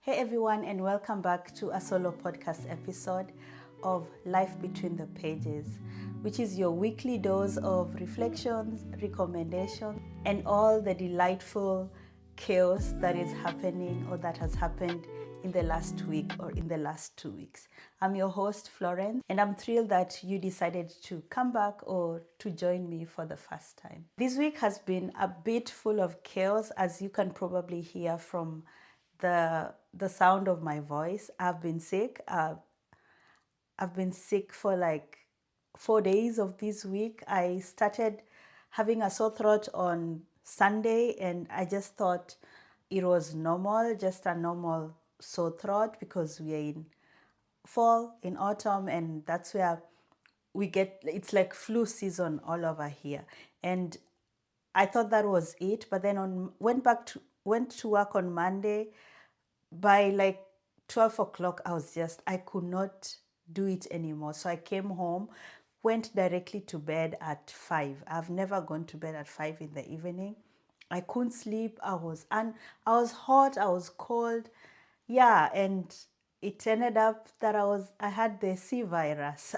Hey everyone, and welcome back to a solo podcast episode of Life Between the Pages, which is your weekly dose of reflections, recommendations, and all the delightful chaos that is happening or that has happened in the last week or in the last 2 weeks. I'm your host, Florence, and I'm thrilled that you decided to come back or to join me for the first time. This week has been a bit full of chaos, as you can probably hear from the sound of my voice. I've been sick. I've been sick for like 4 days of this week. I started having a sore throat on Sunday, and I just thought it was normal, just a normal sore throat, because we are in fall, in autumn, and that's where we get, it's like flu season all over here. And I thought that was it, but then went to work on Monday. By like 12 o'clock, I could not do it anymore. So I came home, went directly to bed at 5. I've never gone to bed at 5 in the evening. I couldn't sleep. I was hot, I was cold. Yeah, and it ended up that I had the C virus.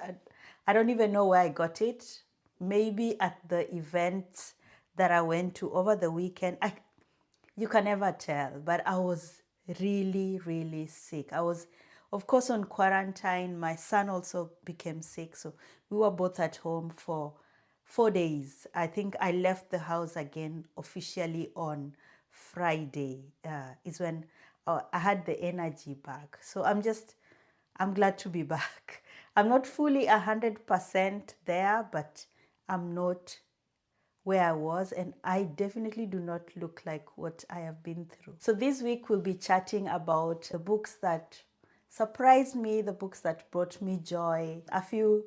I don't even know where I got it. Maybe at the event that I went to over the weekend. You can never tell, but I was really, really sick. I was, of course, on quarantine. My son also became sick, so we were both at home for 4 days. I think I left the house again officially on Friday. Is when I had the energy back. So I'm glad to be back. I'm not fully 100% there, but I'm not where I was, and I definitely do not look like what I have been through. So this week we'll be chatting about the books that surprised me, the books that brought me joy, a few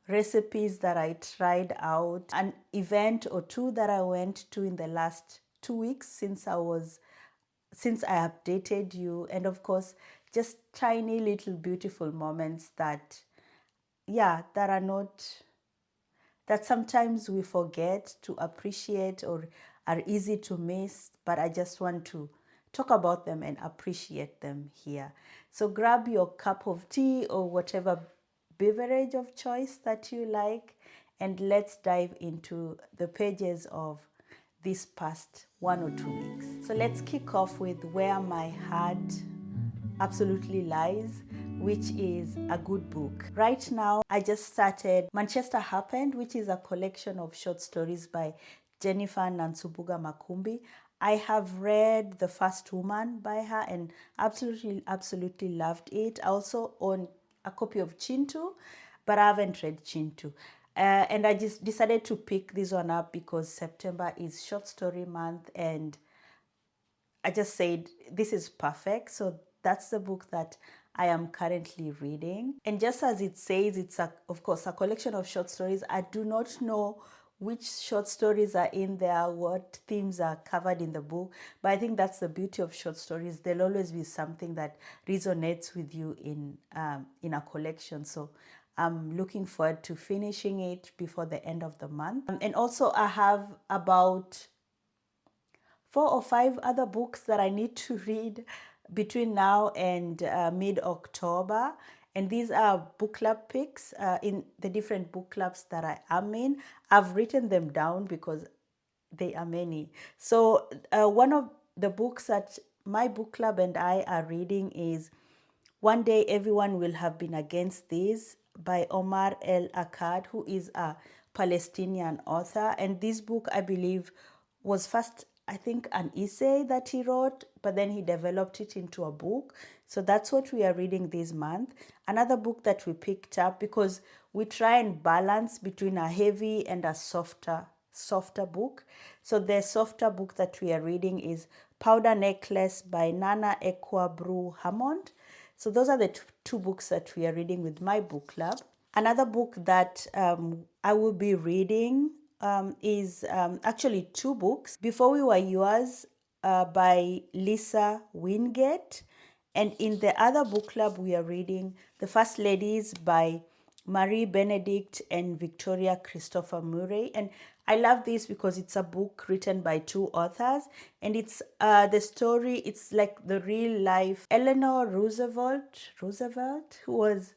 recipes that I tried out, an event or two that I went to in the last 2 weeks since I updated you, and of course just tiny little beautiful moments that are not, that sometimes we forget to appreciate or are easy to miss, but I just want to talk about them and appreciate them here. So grab your cup of tea or whatever beverage of choice that you like, and let's dive into the pages of this past 1 or 2 weeks. So let's kick off with Where My Heart Absolutely Lies, which is a good book. Right now, I just started Manchester Happened, which is a collection of short stories by Jennifer Nansubuga Makumbi. I have read The First Woman by her and absolutely loved it. I also own a copy of Kintu, but I haven't read Kintu. And I just decided to pick this one up because September is short story month, and I just said, this is perfect. So that's the book that I am currently reading. And just as it says, it's of course a collection of short stories. I do not know which short stories are in there, what themes are covered in the book. But I think that's the beauty of short stories. There'll always be something that resonates with you in a collection. So I'm looking forward to finishing it before the end of the month. And also I have about 4 or 5 other books that I need to read between now and mid-October. And these are book club picks in the different book clubs that I am in. I've written them down because they are many. So one of the books that my book club and I are reading is One Day Everyone Will Have Been Against This by Omar El Akkad, who is a Palestinian author. And this book, I believe, was first, I think, an essay that he wrote, but then he developed it into a book. So that's what we are reading this month. Another book that we picked up, because we try and balance between a heavy and a softer book. So the softer book that we are reading is Powder Necklace by Nana Ekua Hammond. So those are the two books that we are reading with my book club. Another book that I will be reading is actually 2 books. Before We Were Yours by Lisa Wingate. And in the other book club, we are reading The First Ladies by Marie Benedict and Victoria Christopher Murray. And I love this because it's a book written by two authors, and it's the story. It's like the real life Eleanor Roosevelt, who was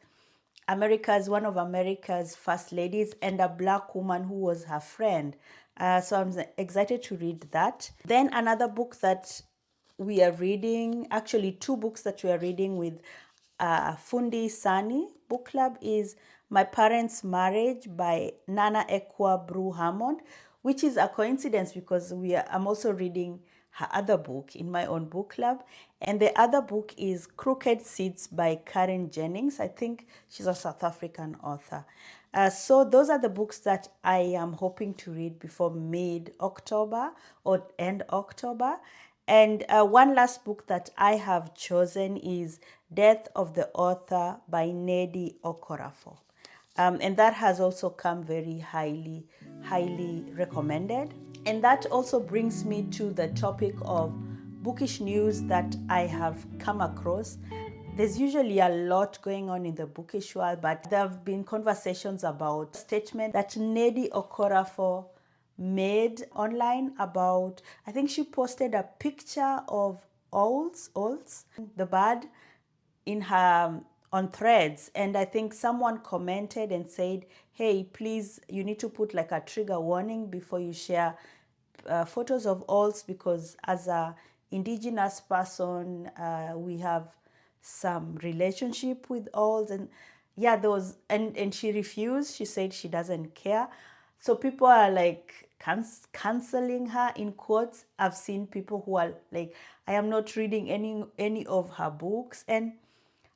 one of America's first ladies, and a black woman who was her friend. So I'm excited to read that. Then another book that we are reading, actually two books that we are reading with Fundi Sani book club, is My Parents' Marriage by Nana Ekua Brew Hammond, which is a coincidence because I'm also reading her other book in my own book club. And the other book is Crooked Seeds by Karen Jennings. I think she's a South African author. So those are the books that I am hoping to read before mid-October or end October. And one last book that I have chosen is Death of the Author by Nnedi Okorafor. And that has also come very highly recommended. And that also brings me to the topic of bookish news that I have come across. There's usually a lot going on in the bookish world, but there have been conversations about a statement that Nnedi Okorafor made online about, I think she posted a picture of owls, the bird, in her on Threads, and I think someone commented and said, hey, please, you need to put like a trigger warning before you share photos of owls, because as a indigenous person, we have some relationship with owls. And yeah, those, and she refused. She said she doesn't care. So people are like canceling her in quotes. I've seen people who are like, I am not reading any of her books. And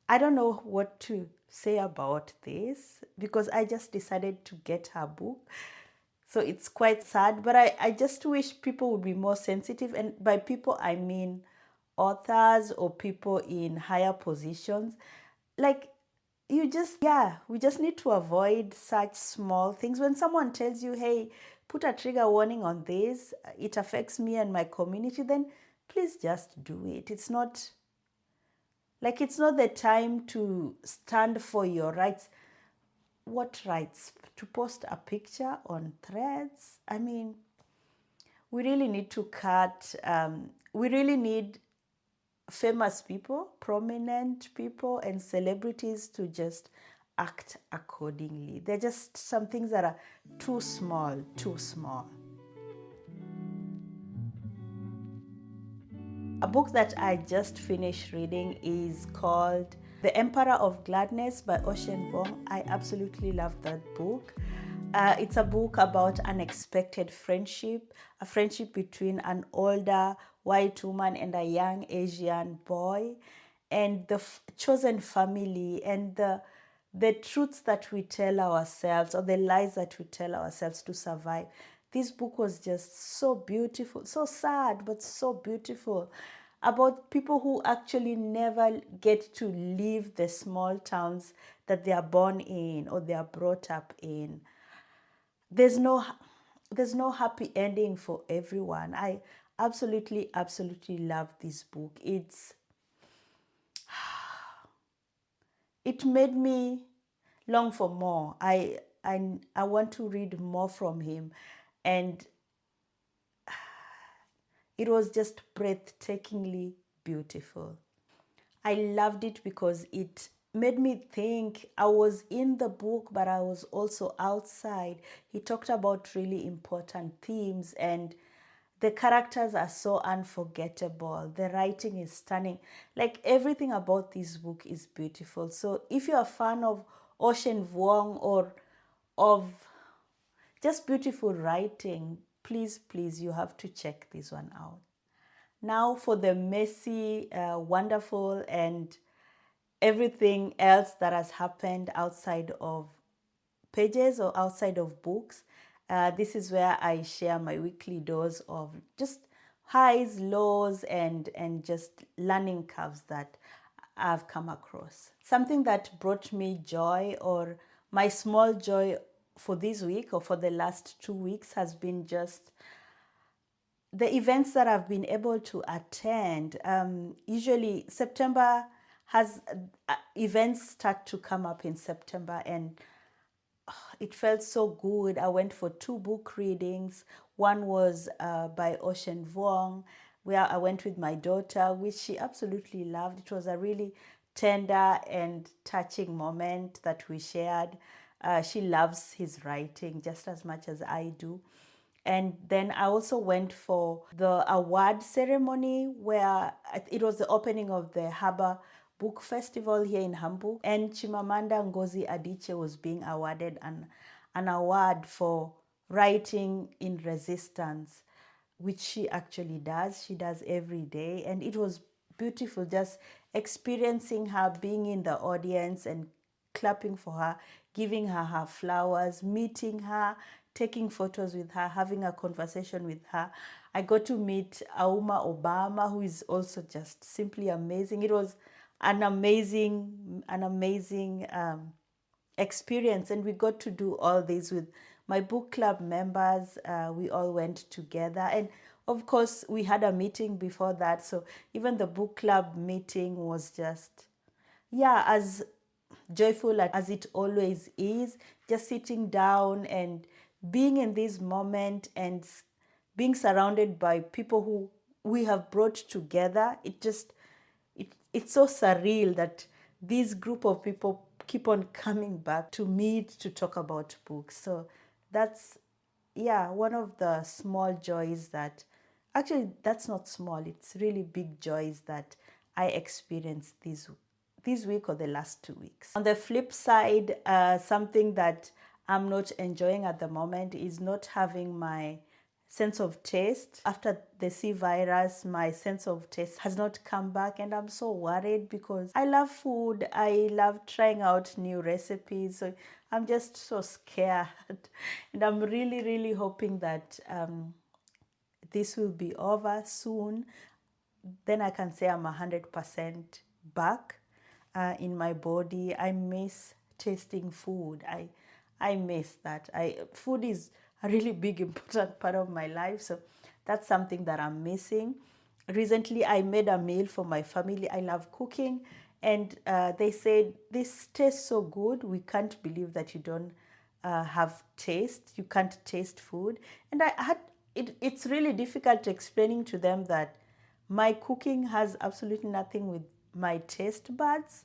I don't know what to say about this because I just decided to get her book. So it's quite sad, but I just wish people would be more sensitive. And by people, I mean authors or people in higher positions. Like, we just need to avoid such small things. When someone tells you, hey, put a trigger warning on this, it affects me and my community, then please just do it. It's not the time to stand for your rights. What rights? To post a picture on Threads? I mean, we really need to we really need famous people, prominent people, and celebrities to just act accordingly. They're just some things that are too small, too small. A book that I just finished reading is called The Emperor of Gladness by Ocean Vuong. I absolutely love that book. It's a book about unexpected friendship, a friendship between an older white woman and a young Asian boy, and the chosen family, and the truths that we tell ourselves or the lies that we tell ourselves to survive. This book was just so beautiful, so sad, but so beautiful, about people who actually never get to leave the small towns that they are born in or they are brought up in. There's no happy ending for everyone. I absolutely love this book. It made me long for more. I want to read more from him, and it was just breathtakingly beautiful. I loved it because it made me think. I was in the book, but I was also outside. He talked about really important themes, and the characters are so unforgettable. The writing is stunning. Like, everything about this book is beautiful. So if you're a fan of Ocean Vuong or of just beautiful writing, please, you have to check this one out. Now for the messy, wonderful, and everything else that has happened outside of pages or outside of books. This is where I share my weekly dose of just highs, lows, and just learning curves that I've come across. Something that brought me joy, or my small joy for this week or for the last 2 weeks, has been just the events that I've been able to attend. Usually September has events start to come up in September, and it felt so good. I went for 2 book readings. One was by Ocean Vuong, where I went with my daughter, which she absolutely loved. It was a really tender and touching moment that we shared. She loves his writing just as much as I do. And then I also went for the award ceremony where it was the opening of the Harbour Book Festival here in Hamburg. And Chimamanda Ngozi Adichie was being awarded an award for writing in resistance, which she actually does. She does every day. And it was beautiful just experiencing her, being in the audience and clapping for her, giving her flowers, meeting her, taking photos with her, having a conversation with her. I got to meet Auma Obama, who is also just simply amazing. It was an amazing experience, and we got to do all this with my book club members. We all went together, and of course we had a meeting before that, so even the book club meeting was just, yeah, as joyful as it always is, just sitting down and being in this moment and being surrounded by people who we have brought together. It's so surreal that this group of people keep on coming back to meet to talk about books. So that's, yeah, one of the small joys that, actually that's not small, it's really big joys that I experienced this week or the last 2 weeks. On the flip side, something that I'm not enjoying at the moment is not having my sense of taste. After the C virus, my sense of taste has not come back, and I'm so worried because I love food. I love trying out new recipes. So I'm just so scared. And I'm really, really hoping that this will be over soon. Then I can say I'm 100% back in my body. I miss tasting food. I miss that. Food is a really big important part of my life, so that's something that I'm missing. Recently I made a meal for my family. I love cooking, and they said, this tastes so good, we can't believe that you don't have taste, you can't taste food. And it's really difficult explaining to them that my cooking has absolutely nothing with my taste buds.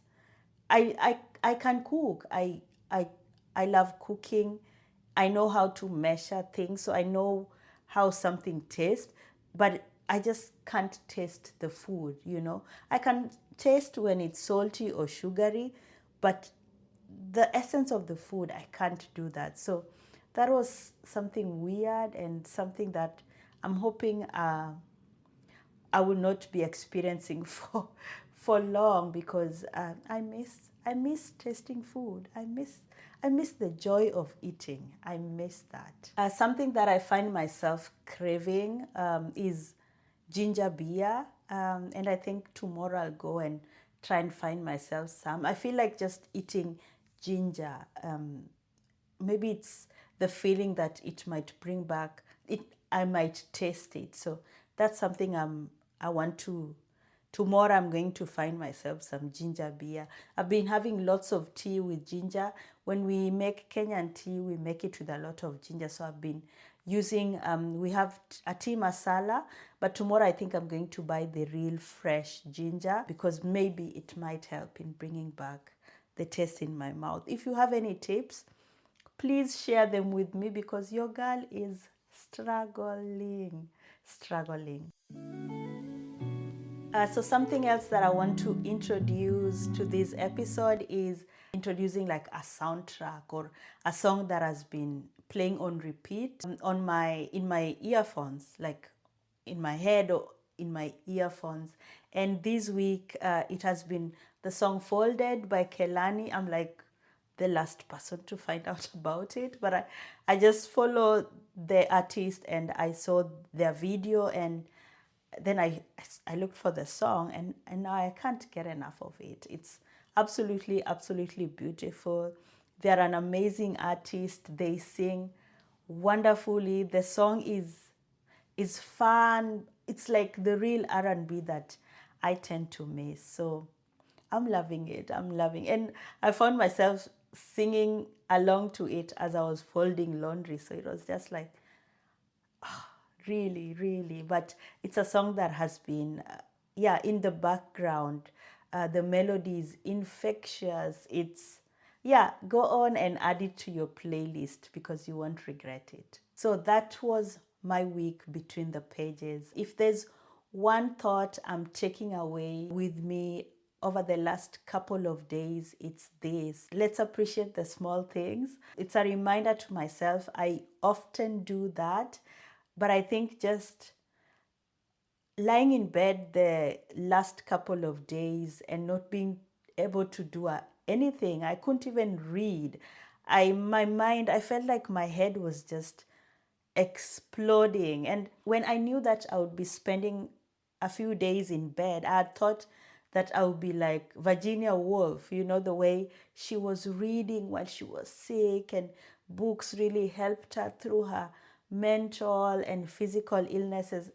I can cook. I love cooking. I know how to measure things, so I know how something tastes, but I just can't taste the food, you know. I can taste when it's salty or sugary, but the essence of the food, I can't do that. So that was something weird and something that I'm hoping I will not be experiencing for long, because I miss tasting food. I miss the joy of eating. I miss that. Something that I find myself craving is ginger beer, and I think tomorrow I'll go and try and find myself some. I feel like just eating ginger. Maybe it's the feeling that it might bring back. I might taste it. So that's something I want to. Tomorrow I'm going to find myself some ginger beer. I've been having lots of tea with ginger. When we make Kenyan tea, we make it with a lot of ginger. So I've been using, we have a tea masala, but tomorrow I think I'm going to buy the real fresh ginger, because maybe it might help in bringing back the taste in my mouth. If you have any tips, please share them with me, because your girl is struggling. So something else that I want to introduce to this episode is introducing like a soundtrack or a song that has been playing on repeat in my earphones, like in my head or in my earphones. And this week it has been the song Folded by Kelani. I'm like the last person to find out about it, but I just follow the artist and I saw their video, and then I looked for the song, and now I can't get enough of it. It's absolutely beautiful. They're an amazing artist. They sing wonderfully. The song is fun. It's like the real R&B that I tend to miss. So I'm loving it. And I found myself singing along to it as I was folding laundry. So it was just like, really, really. But it's a song that has been, yeah, in the background. The melody is infectious. It's, yeah, go on and add it to your playlist because you won't regret it. So that was my week between the pages. If there's one thought I'm taking away with me over the last couple of days, it's this: let's appreciate the small things. It's a reminder to myself. I often do that, but I think just lying in bed the last couple of days and not being able to do anything, I couldn't even read. I felt like my head was just exploding. And when I knew that I would be spending a few days in bed, I had thought that I would be like Virginia Woolf, the way she was reading while she was sick, and books really helped her through her mental and physical illnesses.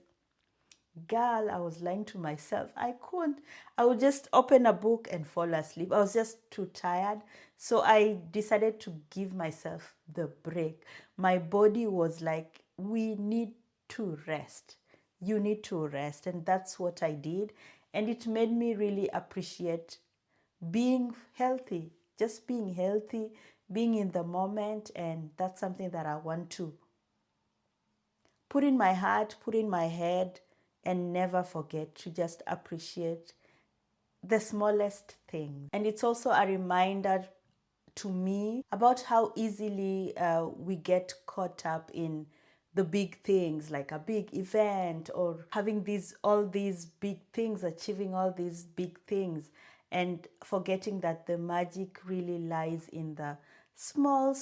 Girl, I was lying to myself. I couldn't. I would just open a book and fall asleep. I was just too tired. So I decided to give myself the break. My body was like, we need to rest. You need to rest. And that's what I did. And it made me really appreciate being healthy, just being healthy, being in the moment. And that's something that I want to put in my heart, put in my head, and never forget to just appreciate the smallest thing. And it's also a reminder to me about how easily we get caught up in the big things, like a big event or having all these big things, achieving all these big things, and forgetting that the magic really lies in the small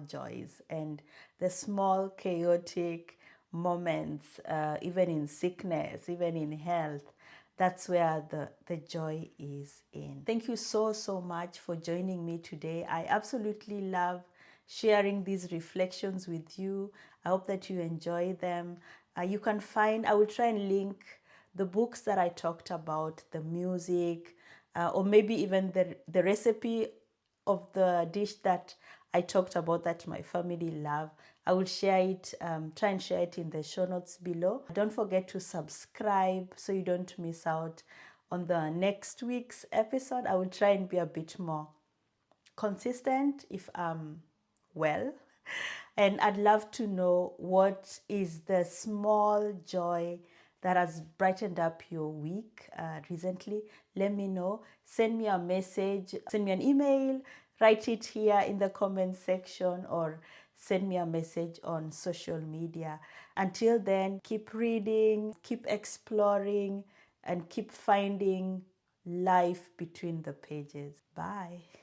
joys and the small chaotic moments, even in sickness, even in health. That's where the joy is in. Thank you so much for joining me today. I absolutely love sharing these reflections with you. I hope that you enjoy them. You can find, I will try and link the books that I talked about, the music, or maybe even the recipe of the dish that I talked about that my family love. I will share it, try and share it in the show notes below. Don't forget to subscribe so you don't miss out on the next week's episode. I will try and be a bit more consistent if I'm well. And I'd love to know, what is the small joy that has brightened up your week recently? Let me know. Send me a message, send me an email, write it here in the comment section, or send me a message on social media. Until then, keep reading, keep exploring, and keep finding life between the pages. Bye.